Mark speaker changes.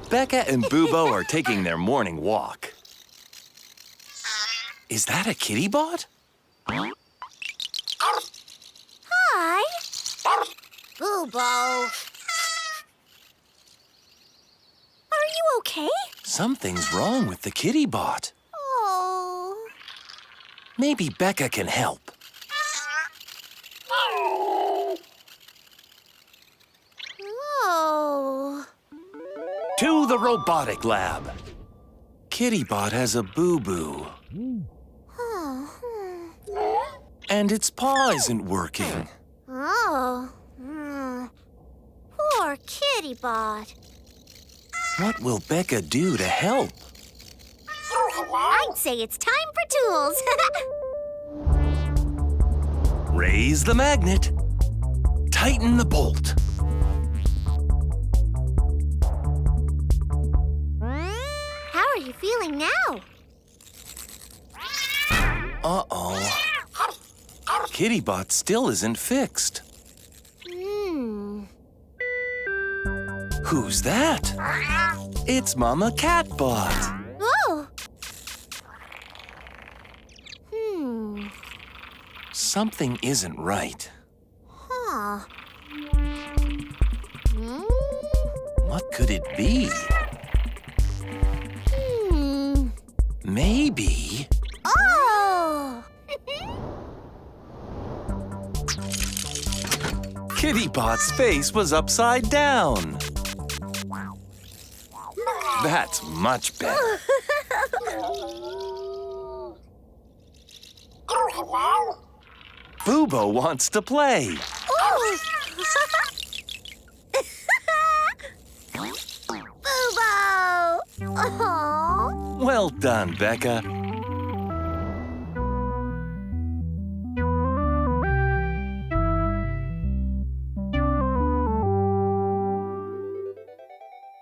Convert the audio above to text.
Speaker 1: Becca and Bubo are taking their morning walk. Is that a kitty bot?
Speaker 2: Hi. Bubo. Are you okay?
Speaker 1: Something's wrong with the kitty bot.
Speaker 2: Oh.
Speaker 1: Maybe Becca can help.
Speaker 2: Oh.
Speaker 1: To the robotic lab. Kitty bot has a boo-boo. And its paw isn't working.
Speaker 2: Oh. Poor kitty bot.
Speaker 1: What will Becca do to help?
Speaker 2: I'd say it's time for tools.
Speaker 1: Raise the magnet. Tighten the bolt.
Speaker 2: How are you feeling now?
Speaker 1: Uh-oh. Kitty bot still isn't fixed. Who's that? It's Mama Catbot.
Speaker 2: Oh.
Speaker 1: Something isn't right.
Speaker 2: Huh.
Speaker 1: What could it be? Maybe...
Speaker 2: Oh!
Speaker 1: Kitty Bot's face was upside down. That's much better. Bubo wants to play.
Speaker 2: Oh. Bubo! Oh.
Speaker 1: Well done, Becca.